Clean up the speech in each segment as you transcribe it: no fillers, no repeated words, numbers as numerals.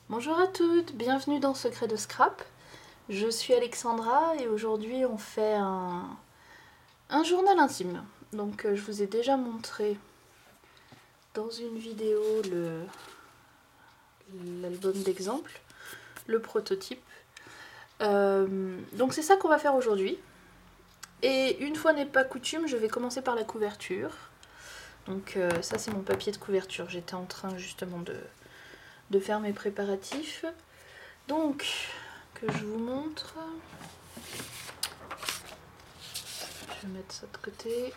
Bonjour à toutes, bienvenue dans Secret de Scrap. Je suis Alexandra et aujourd'hui on fait un journal intime. Donc je vous ai déjà montré dans une vidéo l'album d'exemple, le prototype. Donc c'est ça qu'on va faire aujourd'hui. Et une fois n'est pas coutume, je vais commencer par la couverture. Donc ça c'est mon papier de couverture, j'étais en train justement de faire mes préparatifs. Donc, que je vous montre. Je vais mettre ça de côté.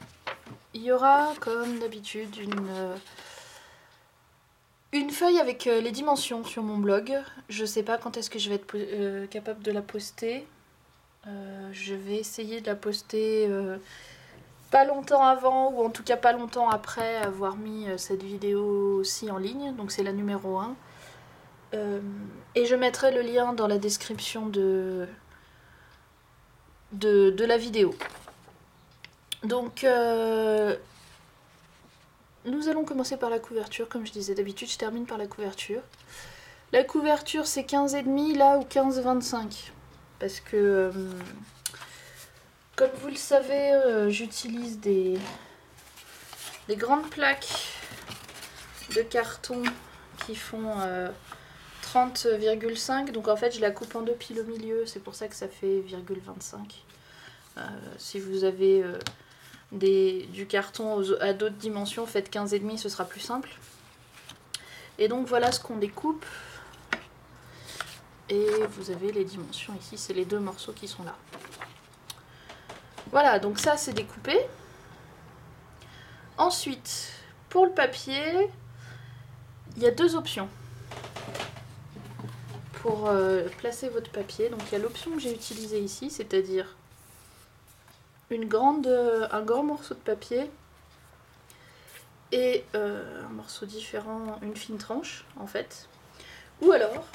Il y aura, comme d'habitude, une feuille avec les dimensions sur mon blog. Je sais pas quand est-ce que je vais être capable de la poster. Je vais essayer de la poster pas longtemps avant, ou en tout cas pas longtemps après avoir mis cette vidéo aussi en ligne. Donc c'est la numéro 1. Et je mettrai le lien dans la description de la vidéo. Donc, nous allons commencer par la couverture. Comme je disais d'habitude, je termine par la couverture. La couverture, c'est 15,5 là ou 15,25. Parce que, comme vous le savez, j'utilise des grandes plaques de carton qui font 30,5. Donc en fait, je la coupe en deux piles au milieu. C'est pour ça que ça fait 0,25. Si vous avez du carton à d'autres dimensions, faites 15,5, ce sera plus simple. Et donc voilà ce qu'on découpe. Et vous avez les dimensions ici, c'est les deux morceaux qui sont là. Voilà, donc ça c'est découpé. Ensuite, pour le papier, il y a deux options pour placer votre papier. Donc il y a l'option que j'ai utilisée ici, c'est-à-dire un grand morceau de papier et un morceau différent, une fine tranche en fait. Ou alors,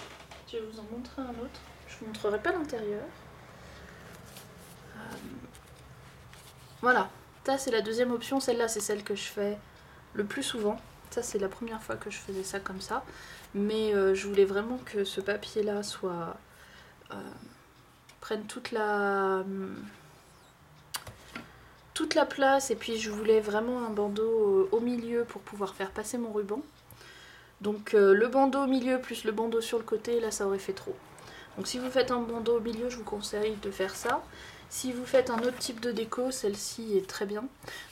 je vais vous en montrer un autre, je vous montrerai pas l'intérieur. Voilà, ça c'est la deuxième option, celle-là c'est celle que je fais le plus souvent. Ça c'est la première fois que je faisais ça comme ça, mais je voulais vraiment que ce papier-là prenne toute la place, et puis je voulais vraiment un bandeau au milieu pour pouvoir faire passer mon ruban. Donc le bandeau au milieu plus le bandeau sur le côté, là ça aurait fait trop. Donc si vous faites un bandeau au milieu, je vous conseille de faire ça. Si vous faites un autre type de déco, celle-ci est très bien.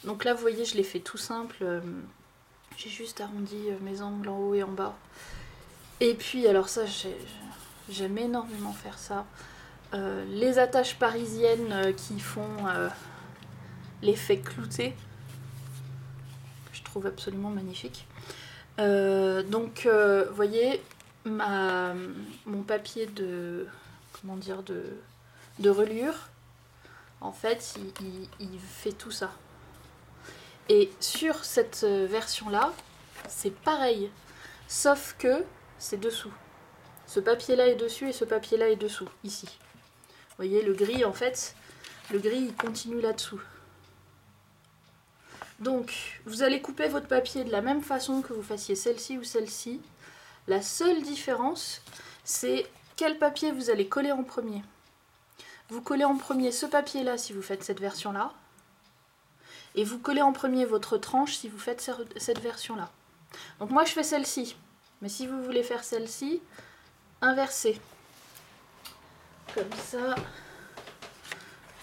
Donc là vous voyez, je l'ai fait tout simple. J'ai juste arrondi mes angles en haut et en bas. Et puis alors ça, j'aime énormément faire ça. Les attaches parisiennes qui font l'effet clouté, que je trouve absolument magnifique. Donc vous voyez, mon papier de reliure, en fait il fait tout ça. Et sur cette version là c'est pareil, sauf que c'est dessous. Ce papier là est dessus et ce papier là est dessous, ici. Vous voyez, le gris en fait, le gris il continue là-dessous. Donc vous allez couper votre papier de la même façon que vous fassiez celle-ci ou celle-ci. La seule différence, c'est quel papier vous allez coller en premier. Vous collez en premier ce papier-là si vous faites cette version-là. Et vous collez en premier votre tranche si vous faites cette version-là. Donc moi je fais celle-ci. Mais si vous voulez faire celle-ci, inversez. Comme ça,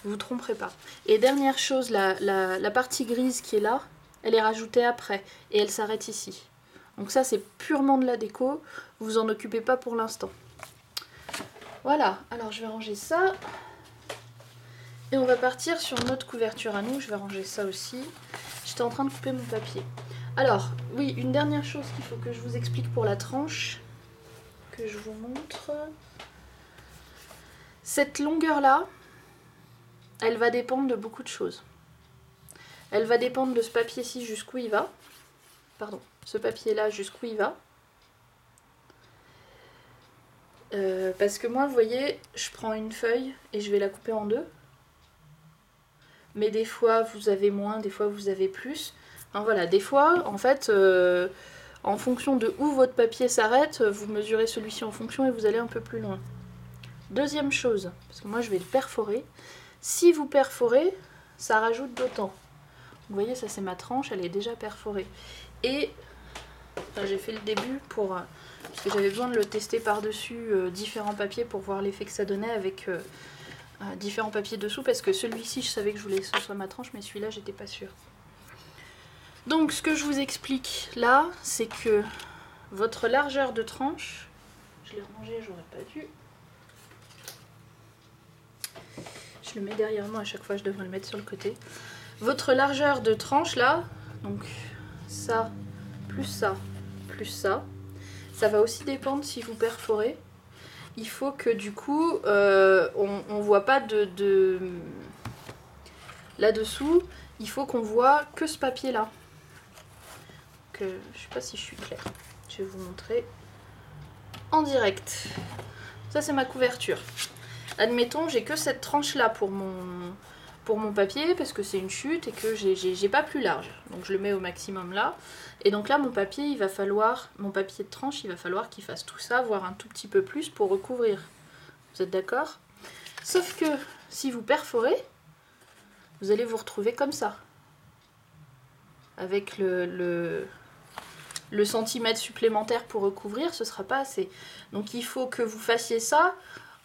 vous ne vous tromperez pas. Et dernière chose, la partie grise qui est là, elle est rajoutée après. Et elle s'arrête ici. Donc ça c'est purement de la déco, vous en occupez pas pour l'instant. Voilà, alors je vais ranger ça. Et on va partir sur notre couverture à nous, je vais ranger ça aussi. J'étais en train de couper mon papier. Alors, oui, une dernière chose qu'il faut que je vous explique pour la tranche, que je vous montre. Cette longueur-là, elle va dépendre de beaucoup de choses. Elle va dépendre de ce papier-ci jusqu'où il va. Pardon, ce papier-là jusqu'où il va. Parce que moi, vous voyez, je prends une feuille et je vais la couper en deux. Mais des fois, vous avez moins, des fois, vous avez plus. Enfin, voilà, des fois, en fait, En fonction de où votre papier s'arrête, vous mesurez celui-ci en fonction et vous allez un peu plus loin. Deuxième chose, parce que moi je vais le perforer. Si vous perforez, ça rajoute d'autant. Vous voyez, ça c'est ma tranche, elle est déjà perforée. Et enfin, j'ai fait le début parce que j'avais besoin de le tester par-dessus différents papiers pour voir l'effet que ça donnait avec différents papiers dessous, parce que celui-ci je savais que je voulais que ce soit ma tranche, mais celui-là j'étais pas sûre. Donc ce que je vous explique là, c'est que votre largeur de tranche, je l'ai rangé, j'aurais pas dû. Je le mets derrière moi, à chaque fois je devrais le mettre sur le côté. Votre largeur de tranche là, donc ça, plus ça, plus ça, ça va aussi dépendre si vous perforez. Il faut que du coup, on voit pas de... Là-dessous, il faut qu'on voit que ce papier là. Je sais pas si je suis claire. Je vais vous montrer en direct. Ça c'est ma couverture. Admettons, j'ai que cette tranche là pour mon papier parce que c'est une chute et que j'ai pas plus large. Donc je le mets au maximum là. Et donc là mon papier, mon papier de tranche, il va falloir qu'il fasse tout ça, voire un tout petit peu plus pour recouvrir. Vous êtes d'accord? Sauf que si vous perforez, vous allez vous retrouver comme ça. Avec le centimètre supplémentaire pour recouvrir, ce sera pas assez. Donc il faut que vous fassiez ça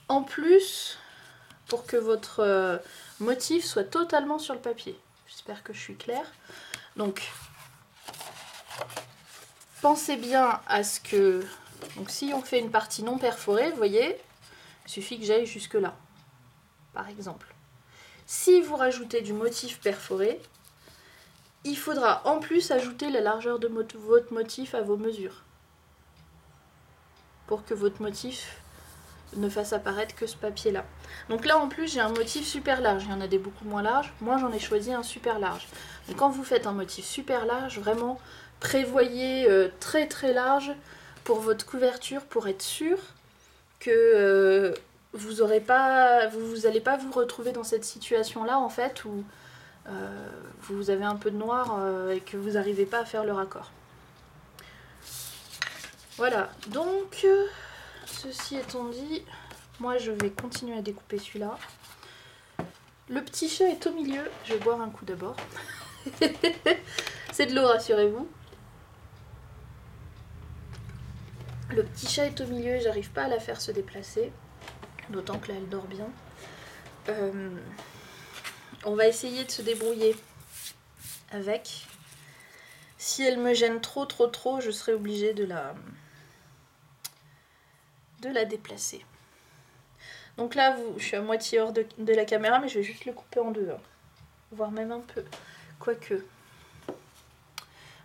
en plus pour que votre motif soit totalement sur le papier. J'espère que je suis claire. Donc pensez bien à ce que... Donc si on fait une partie non perforée, vous voyez, il suffit que j'aille jusque là, par exemple. Si vous rajoutez du motif perforé, il faudra en plus ajouter la largeur de votre motif à vos mesures. Pour que votre motif ne fasse apparaître que ce papier-là. Donc là, en plus, j'ai un motif super large. Il y en a des beaucoup moins larges. Moi, j'en ai choisi un super large. Donc quand vous faites un motif super large, vraiment, prévoyez très très large pour votre couverture, pour être sûr que vous n'allez pas vous retrouver dans cette situation-là, en fait, où vous avez un peu de noir et que vous n'arrivez pas à faire le raccord. Voilà, donc ceci étant dit, moi je vais continuer à découper celui-là. Le petit chat est au milieu, je vais boire un coup d'abord. C'est de l'eau, rassurez-vous. Le petit chat est au milieu, j'arrive pas à la faire se déplacer, d'autant que là elle dort bien. On va essayer de se débrouiller avec. Si elle me gêne trop, je serai obligée de la déplacer. Donc là, je suis à moitié hors de la caméra, mais je vais juste le couper en deux. Hein. Voire même un peu. Quoique.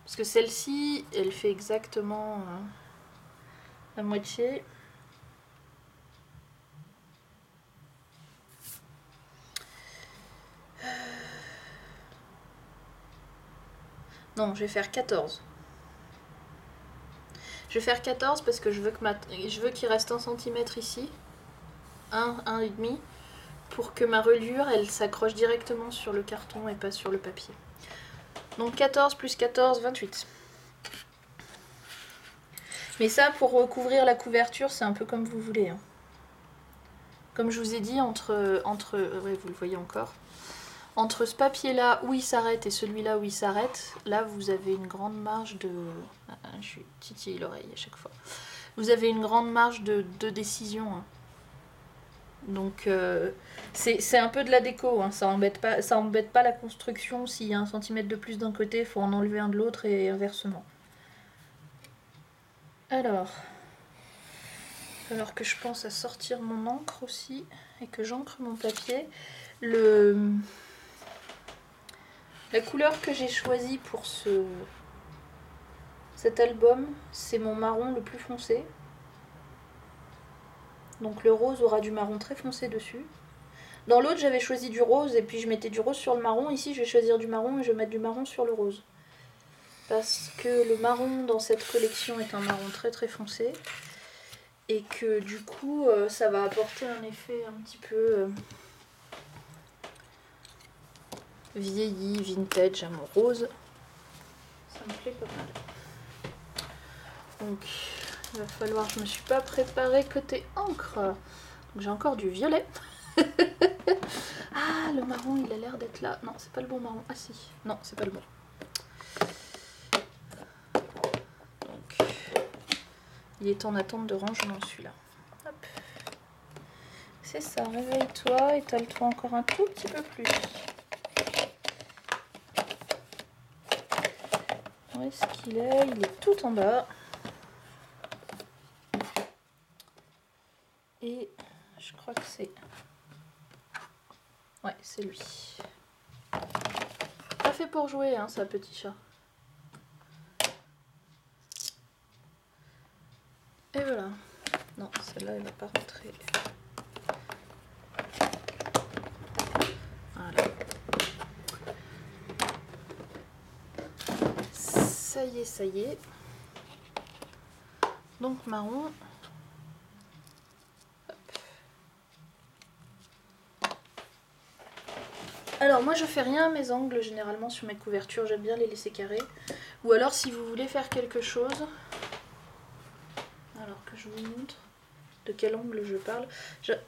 Parce que celle-ci, elle fait exactement la moitié. Non, je vais faire 14. Je vais faire 14 parce que je veux qu'il reste 1 cm ici. 1,5 pour que ma reliure, elle s'accroche directement sur le carton et pas sur le papier. Donc 14 plus 14, 28. Mais ça, pour recouvrir la couverture, c'est un peu comme vous voulez. Hein. Comme je vous ai dit, ouais, vous le voyez encore, entre ce papier-là où il s'arrête et celui-là où il s'arrête, là, vous avez une grande marge de... je suis titille l'oreille à chaque fois. Vous avez une grande marge de décision. Hein. Donc, c'est un peu de la déco. Hein. Ça embête pas la construction. S'il y a 1 cm de plus d'un côté, il faut en enlever un de l'autre et inversement. Alors que je pense à sortir mon encre aussi et que j'encre mon papier, la couleur que j'ai choisie pour cet album, c'est mon marron le plus foncé. Donc le rose aura du marron très foncé dessus. Dans l'autre, j'avais choisi du rose et puis je mettais du rose sur le marron. Ici, je vais choisir du marron et je vais mettre du marron sur le rose. Parce que le marron dans cette collection est un marron très très foncé. Et que du coup, ça va apporter un effet un petit peu vieilli, vintage à mon rose. Ça me plaît pas mal. Donc il va falloir, je me suis pas préparée côté encre. Donc j'ai encore du violet. Ah, le marron il a l'air d'être là. Non, c'est pas le bon marron. Ah si, non, c'est pas le bon. Donc il est en attente de rangement celui-là. Hop. C'est ça, réveille-toi, étale-toi encore un tout petit peu plus. Où est-ce qu'il est? Il est tout en bas. Et je crois que c'est... Ouais, c'est lui. Pas fait pour jouer, hein, ça, petit chat. Et voilà. Non, celle-là, elle va pas rentrer. Voilà. Ça y est, ça y est. Donc marron. Hop. Alors moi je fais rien à mes angles généralement sur mes couvertures, j'aime bien les laisser carrés. Ou alors si vous voulez faire quelque chose, alors que je vous montre de quel angle je parle,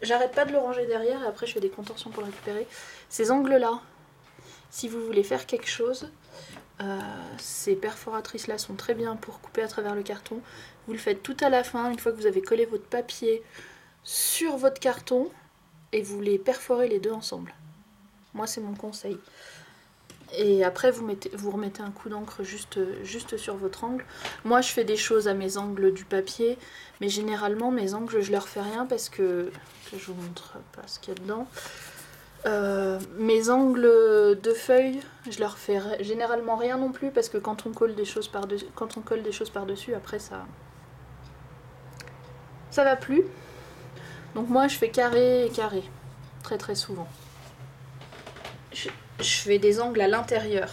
j'arrête pas de le ranger derrière et après je fais des contorsions pour le récupérer. Ces angles là, si vous voulez faire quelque chose, ces perforatrices là sont très bien pour couper à travers le carton. Vous le faites tout à la fin, une fois que vous avez collé votre papier sur votre carton et vous les perforez les deux ensemble. Moi c'est mon conseil. Et après vous remettez un coup d'encre juste sur votre angle. Moi je fais des choses à mes angles du papier, mais généralement mes angles je leur fais rien parce que je vous montre pas ce qu'il y a dedans. Mes angles de feuilles, je leur fais généralement rien non plus parce que quand on colle des choses par-dessus, après ça va plus. Donc moi je fais carré et carré, très très souvent. Je fais des angles à l'intérieur.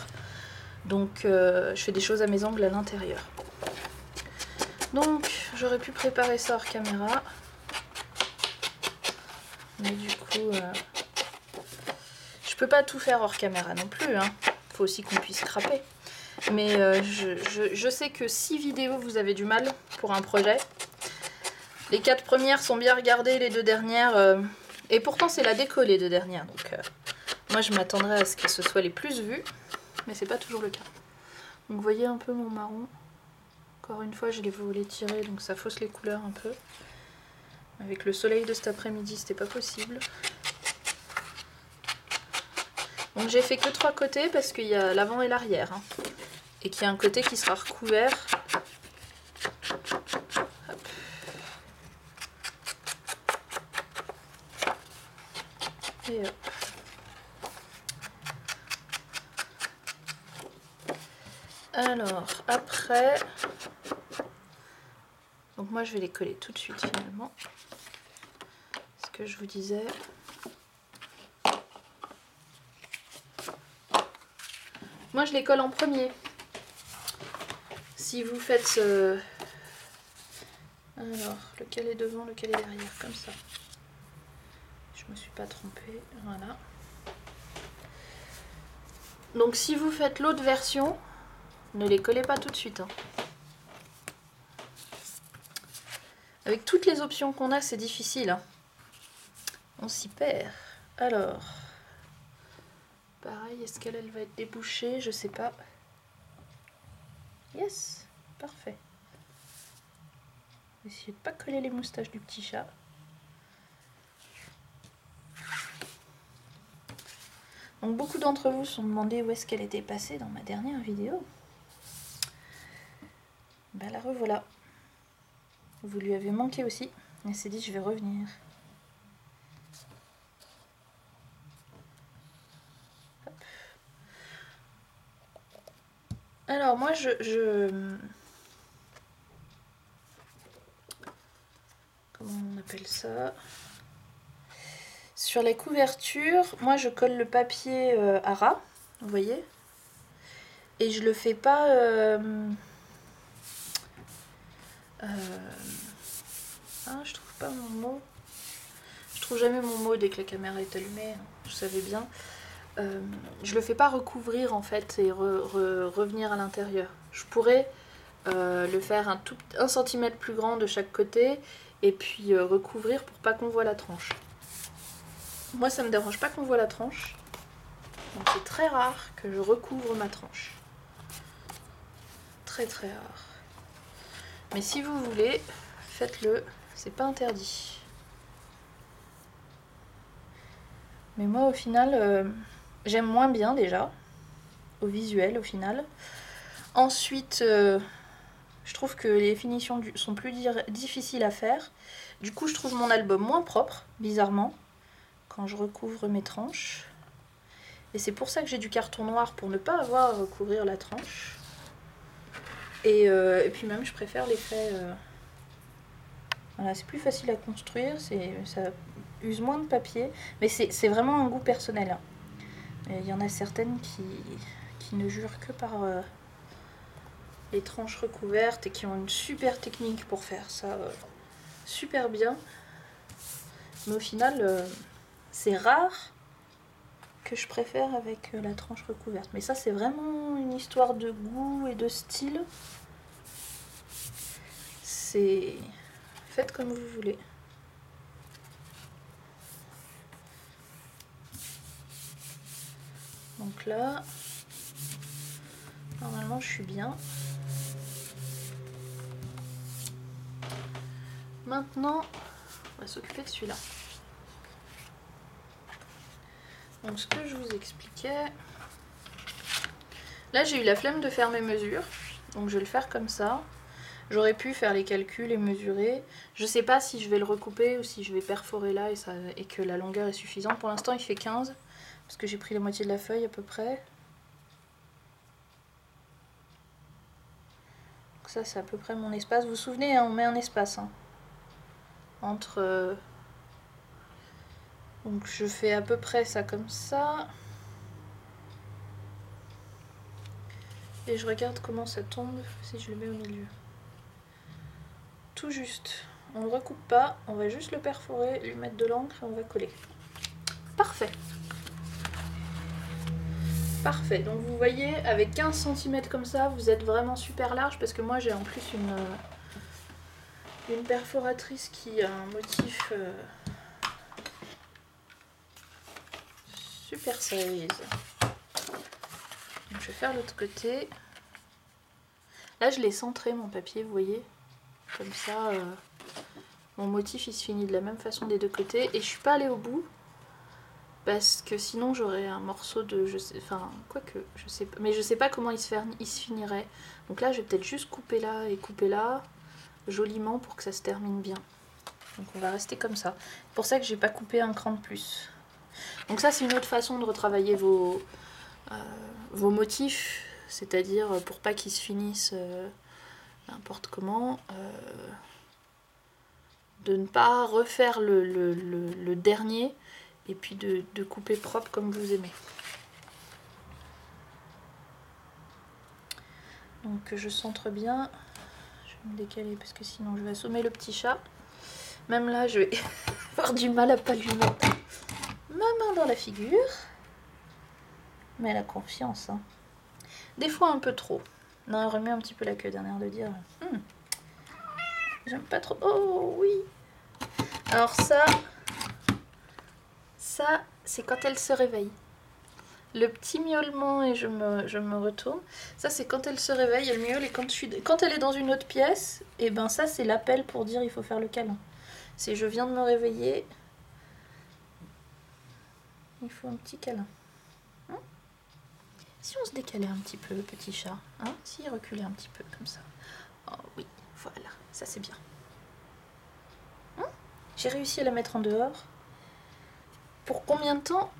Donc je fais des choses à mes angles à l'intérieur. Donc j'aurais pu préparer ça hors caméra. Mais du coup, je peux pas tout faire hors caméra non plus. Hein. Faut aussi qu'on puisse scraper. Mais je sais que 6 vidéos vous avez du mal pour un projet. Les 4 premières sont bien regardées, les 2 dernières... et pourtant c'est la déco les 2 dernières. Donc moi je m'attendrais à ce que ce soit les plus vues. Mais c'est pas toujours le cas. Donc vous voyez un peu mon marron. Encore une fois je les voulais tirer donc ça fausse les couleurs un peu. Avec le soleil de cet après-midi c'était pas possible. Donc j'ai fait que 3 côtés parce qu'il y a l'avant et l'arrière. Hein, et qu'il y a un côté qui sera recouvert. Hop. Et hop. Alors après, donc moi je vais les coller tout de suite finalement. Ce que je vous disais. Moi je les colle en premier. Si vous faites alors lequel est devant, lequel est derrière, comme ça. Je me suis pas trompée, voilà. Donc si vous faites l'autre version, ne les collez pas tout de suite. Hein. Avec toutes les options qu'on a, c'est difficile. Hein. On s'y perd. Alors, pareil, est-ce qu'elle va être débouchée? Je sais pas. Yes, parfait. Essayez de pas coller les moustaches du petit chat. Donc beaucoup d'entre vous se sont demandé où est-ce qu'elle était passée dans ma dernière vidéo. Ben la revoilà. Vous lui avez manqué aussi. Elle s'est dit je vais revenir. Hop. Alors moi comment on appelle ça? Sur les couvertures, moi je colle le papier à ras, vous voyez. Et je le fais pas... je trouve pas mon mot. Je trouve jamais mon mot dès que la caméra est allumée, je savais bien. Je le fais pas recouvrir en fait et revenir à l'intérieur. Je pourrais le faire un centimètre plus grand de chaque côté et puis recouvrir pour pas qu'on voit la tranche. Moi ça me dérange pas qu'on voit la tranche, donc c'est très rare que je recouvre ma tranche. Très très rare. Mais si vous voulez, faites-le, c'est pas interdit. Mais moi au final, j'aime moins bien déjà, au visuel au final. Ensuite, je trouve que les finitions sont plus difficiles à faire. Du coup, je trouve mon album moins propre, bizarrement, quand je recouvre mes tranches. Et c'est pour ça que j'ai du carton noir, pour ne pas avoir à recouvrir la tranche. Et puis même, je préfère l'effet... Voilà, c'est plus facile à construire, ça use moins de papier. Mais c'est vraiment un goût personnel. Il y en a certaines qui ne jurent que par les tranches recouvertes et qui ont une super technique pour faire ça super bien. Mais au final, c'est rare que je préfère avec la tranche recouverte. Mais ça, c'est vraiment une histoire de goût et de style. C'est... Faites comme vous voulez. Donc là, normalement, je suis bien. Maintenant, on va s'occuper de celui-là. Donc ce que je vous expliquais... Là, j'ai eu la flemme de faire mes mesures. Donc je vais le faire comme ça. J'aurais pu faire les calculs et mesurer. Je sais pas si je vais le recouper ou si je vais perforer là et que la longueur est suffisante. Pour l'instant, il fait 15. Parce que j'ai pris la moitié de la feuille à peu près. Donc ça, c'est à peu près mon espace. Vous vous souvenez, hein, on met un espace. Hein, entre... Donc je fais à peu près ça comme ça. Et je regarde comment ça tombe si je le mets au milieu. Tout juste. On ne le recoupe pas, on va juste le perforer, lui mettre de l'encre et on va coller. Parfait. Parfait. Donc vous voyez, avec 15 cm comme ça, vous êtes vraiment super large parce que moi j'ai en plus une perforatrice qui a un motif super size. Donc je vais faire l'autre côté. Là je l'ai centré mon papier, vous voyez. Comme ça, mon motif il se finit de la même façon des deux côtés. Et je suis pas allée au bout. Parce que sinon j'aurais un morceau de... enfin, quoique, je sais pas. Mais je sais pas comment il se finirait. Donc là je vais peut-être juste couper là et couper là. Joliment pour que ça se termine bien. Donc on va rester comme ça. C'est pour ça que j'ai pas coupé un cran de plus. Donc ça c'est une autre façon de retravailler vos motifs. C'est-à-dire pour pas qu'ils se finissent n'importe comment. De ne pas refaire le dernier. Et puis de couper propre comme vous aimez. Donc je centre bien. Je vais me décaler parce que sinon je vais assommer le petit chat. Même là je vais avoir du mal à pas lui mettre ma main dans la figure. Mais elle a confiance. Hein. Des fois un peu trop. Non, elle remet un petit peu la queue d'un air de dire j'aime pas trop. Oh oui. Alors ça c'est quand elle se réveille. Le petit miaulement et je me retourne. Ça c'est quand elle se réveille, elle miaule et quand elle est dans une autre pièce, et ben ça c'est l'appel pour dire il faut faire le câlin. C'est je viens de me réveiller. Il faut un petit câlin. Hein, si on se décalait un petit peu le petit chat, hein, si il reculait un petit peu comme ça. Oh oui, voilà, ça c'est bien. Hein, j'ai réussi à la mettre en dehors. Pour combien de temps ?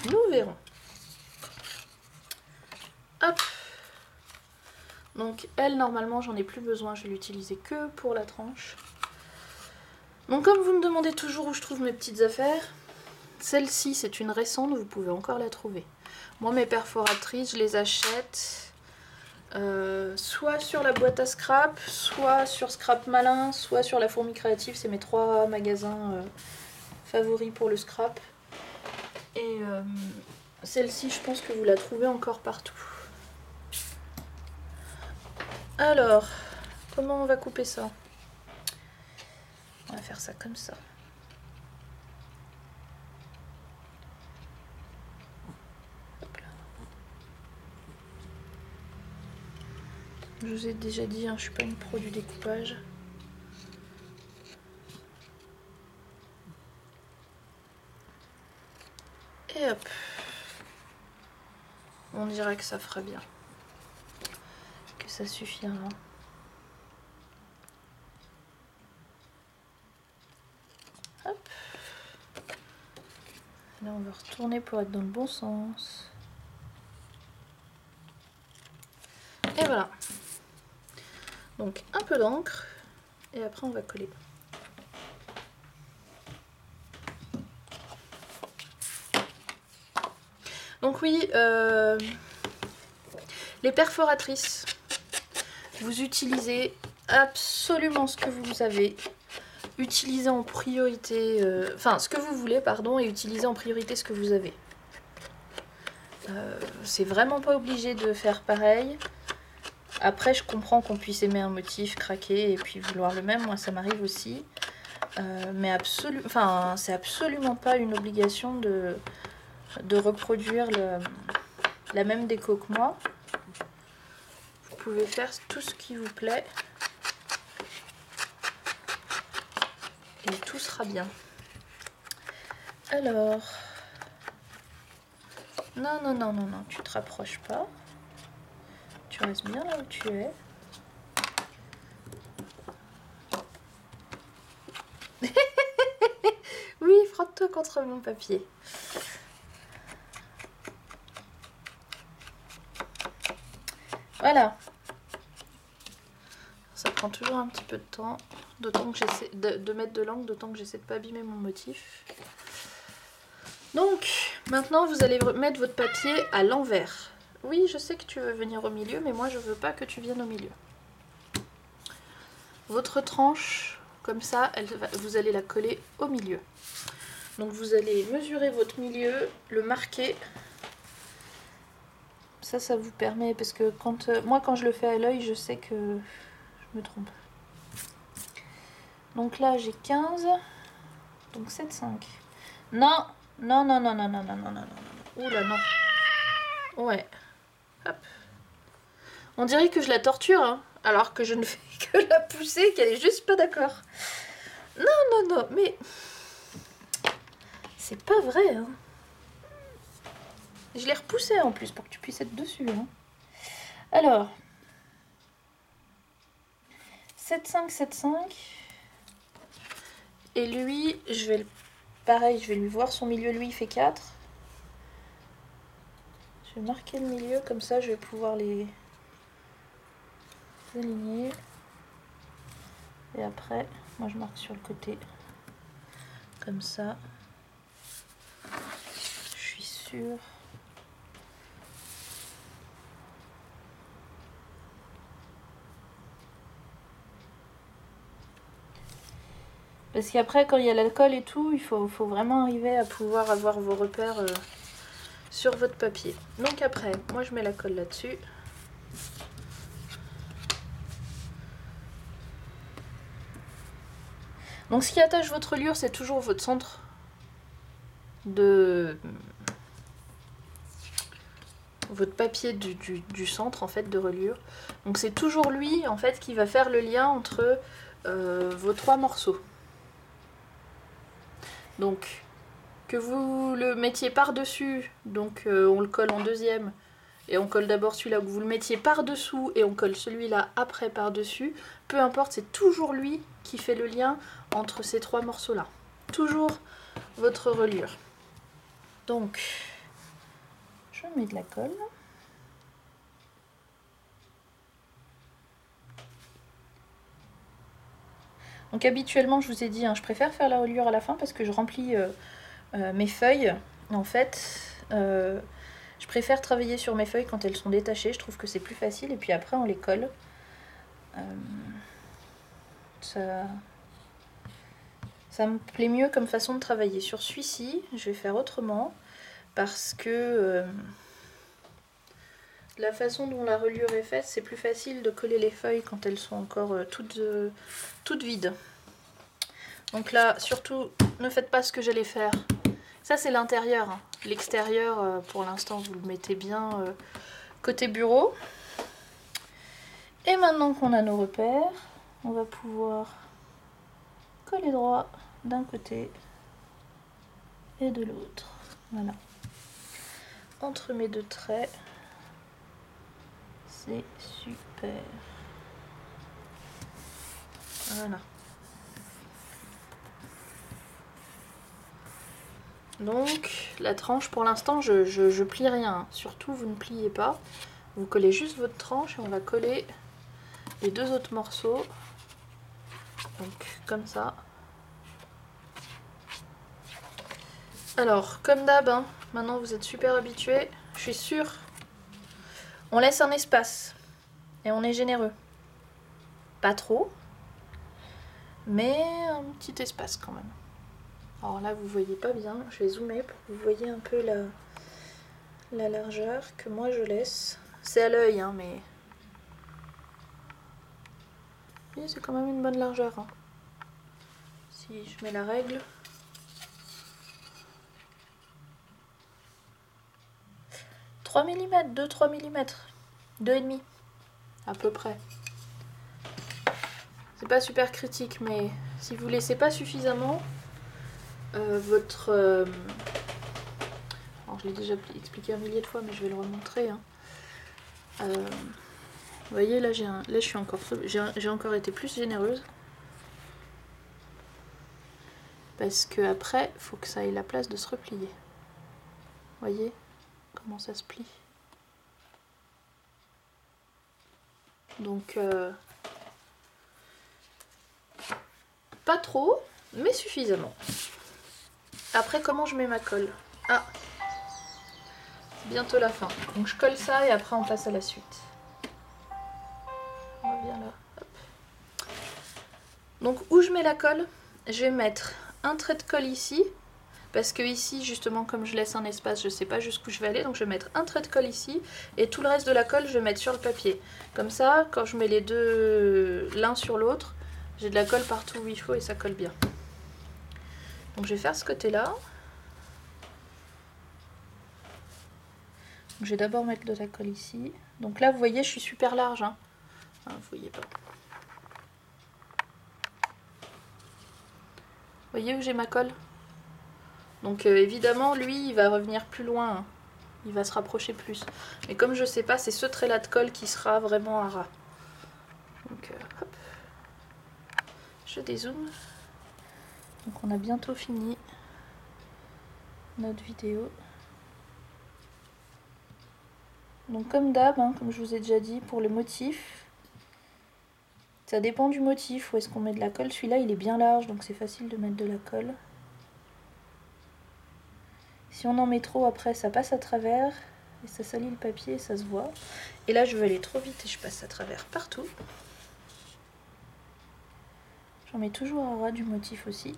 Nous verrons. Hop. Donc elle, normalement, j'en ai plus besoin. Je vais l'utiliser que pour la tranche. Donc comme vous me demandez toujours où je trouve mes petites affaires, celle-ci, c'est une récente, vous pouvez encore la trouver. Moi, mes perforatrices, je les achète soit sur la boîte à scrap, soit sur Scrap Malin, soit sur la Fourmi Créative. C'est mes 3 magasins favoris pour le scrap. Et celle-ci, je pense que vous la trouvez encore partout. Alors, comment on va couper ça? On va faire ça comme ça. Hop là. Je vous ai déjà dit, hein, je suis pas une pro du découpage. Et hop. On dirait que ça fera bien. Que ça suffira. Hop. Là, on va retourner pour être dans le bon sens. Et voilà. Donc, un peu d'encre. Et après, on va coller. Donc oui, les perforatrices, vous utilisez absolument ce que vous avez. Utilisez en priorité, enfin ce que vous voulez, pardon, et utilisez en priorité ce que vous avez. C'est vraiment pas obligé de faire pareil. Après, je comprends qu'on puisse aimer un motif, craquer et puis vouloir le même. Moi, ça m'arrive aussi. Mais c'est absolument pas une obligation de reproduire la même déco que moi. Vous pouvez faire tout ce qui vous plaît. Et tout sera bien. Alors... Non, non, non, non, non, tu te rapproches pas. Tu restes bien là où tu es. Oui, frotte-toi contre mon papier. Voilà. Ça prend toujours un petit peu de temps. D'autant que j'essaie de mettre de l'encre, d'autant que j'essaie de pas abîmer mon motif. Donc, maintenant vous allez mettre votre papier à l'envers. Oui, je sais que tu veux venir au milieu, mais moi je veux pas que tu viennes au milieu. Votre tranche, comme ça, vous allez la coller au milieu. Donc vous allez mesurer votre milieu, le marquer. Ça vous permet, parce que moi quand je le fais à l'œil, je sais que je me trompe. Donc là j'ai 15, donc 7,5. Non, non, non, non, non, non, non, non, non, non. Oula, non. Ouais. Hop. On dirait que je la torture, hein, alors que je ne fais que la pousser, qu'elle est juste pas d'accord. Non, non, non, mais... C'est pas vrai, hein. Je l'ai repoussé en plus pour que tu puisses être dessus. Hein. Alors, 7,5, 7,5. Et lui, pareil, je vais lui voir son milieu. Lui, il fait 4. Je vais marquer le milieu, comme ça, je vais pouvoir les aligner. Et après, moi, je marque sur le côté. Comme ça. Je suis sûre. Parce qu'après, quand il y a l'alcool et tout, il faut vraiment arriver à pouvoir avoir vos repères sur votre papier. Donc après, moi je mets la colle là-dessus. Donc ce qui attache votre reliure, c'est toujours votre centre de... votre papier du centre en fait de reliure. Donc c'est toujours lui en fait qui va faire le lien entre vos 3 morceaux. Donc que vous le mettiez par-dessus, donc on le colle en deuxième, et on colle d'abord celui-là, que vous le mettiez par-dessous et on colle celui-là après par-dessus, peu importe, c'est toujours lui qui fait le lien entre ces 3 morceaux-là. Toujours votre reliure. Donc, je mets de la colle. Donc habituellement, je vous ai dit, hein, je préfère faire la reliure à la fin parce que je remplis mes feuilles. En fait, je préfère travailler sur mes feuilles quand elles sont détachées. Je trouve que c'est plus facile et puis après on les colle. Ça me plaît mieux comme façon de travailler. Sur celui-ci, je vais faire autrement parce que la façon dont la reliure est faite, c'est plus facile de coller les feuilles quand elles sont encore toutes vides. Donc là, surtout, ne faites pas ce que j'allais faire. Ça, c'est l'intérieur. Hein. L'extérieur, pour l'instant, vous le mettez bien côté bureau. Et maintenant qu'on a nos repères, on va pouvoir coller droit d'un côté et de l'autre. Voilà. Entre mes deux traits. C'est super. Voilà. Donc la tranche pour l'instant je plie rien. Surtout vous ne pliez pas. Vous collez juste votre tranche et on va coller les deux autres morceaux. Donc comme ça. Alors comme d'hab, hein, maintenant vous êtes super habitués. Je suis sûre. On laisse un espace. Et on est généreux. Pas trop. Mais un petit espace quand même. Alors là vous voyez pas bien, je vais zoomer pour que vous voyez un peu la largeur que moi je laisse. C'est à l'œil hein, mais oui, c'est quand même une bonne largeur. Hein. Si je mets la règle. « 3 mm, 2-3 mm, 2,5 à peu près. C'est pas super critique, mais si vous laissez pas suffisamment, votre... alors je l'ai déjà expliqué un millier de fois, mais je vais le remontrer. Hein. Vous voyez, là, j'ai encore été plus généreuse. Parce que après, il faut que ça ait la place de se replier. Vous voyez comment ça se plie. Donc, pas trop, mais suffisamment. Après, comment je mets ma colle? Ah, c'est bientôt la fin. Donc je colle ça et après on passe à la suite. On revient là. Hop. Donc où je mets la colle? Je vais mettre un trait de colle ici. Parce que ici, justement, comme je laisse un espace, je ne sais pas jusqu'où je vais aller. Donc je vais mettre un trait de colle ici. Et tout le reste de la colle, je vais mettre sur le papier. Comme ça, quand je mets les deux l'un sur l'autre, j'ai de la colle partout où il faut et ça colle bien. Donc je vais faire ce côté-là. Je vais d'abord mettre de la colle ici. Donc là, vous voyez, je suis super large. Hein. Ah, vous voyez pas. Vous voyez où j'ai ma colle? Donc évidemment, lui, il va revenir plus loin. Hein. Il va se rapprocher plus. Mais comme je sais pas, c'est ce trait-là de colle qui sera vraiment à ras. Donc hop. Je dézoome. Donc on a bientôt fini notre vidéo. Donc comme d'hab, hein, comme je vous ai déjà dit, pour le motif, ça dépend du motif, où est-ce qu'on met de la colle. Celui-là, il est bien large, donc c'est facile de mettre de la colle. Si on en met trop, après, ça passe à travers, et ça salit le papier, et ça se voit. Et là, je vais aller trop vite, et je passe à travers partout. J'en mets toujours à ras du motif aussi.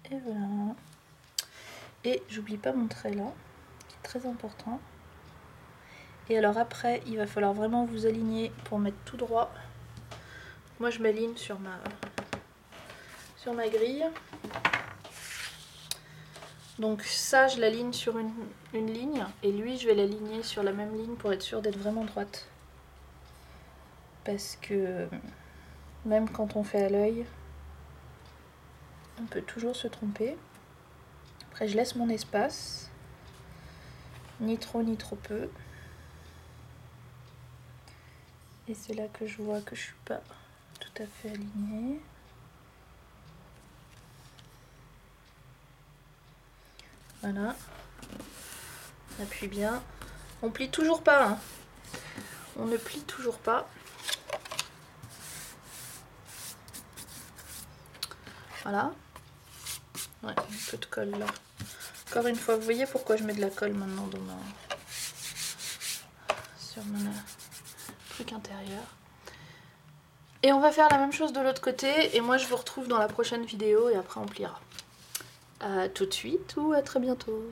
Et voilà. Et j'oublie pas mon trait là, qui est très important. Et alors après, il va falloir vraiment vous aligner pour mettre tout droit. Moi je m'aligne sur ma grille. Donc ça, je l'aligne sur une ligne. Et lui, je vais l'aligner sur la même ligne pour être sûre d'être vraiment droite. Parce que même quand on fait à l'œil, on peut toujours se tromper. Après, je laisse mon espace. Ni trop peu. Et c'est là que je vois que je suis pas tout à fait alignée. Voilà. On appuie bien. On plie toujours pas. Hein. On ne plie toujours pas. Voilà. Ouais, un peu de colle là. Encore une fois, vous voyez pourquoi je mets de la colle maintenant dans ma... sur mon truc intérieur. Et on va faire la même chose de l'autre côté et moi je vous retrouve dans la prochaine vidéo et après on pliera. À tout de suite ou à très bientôt.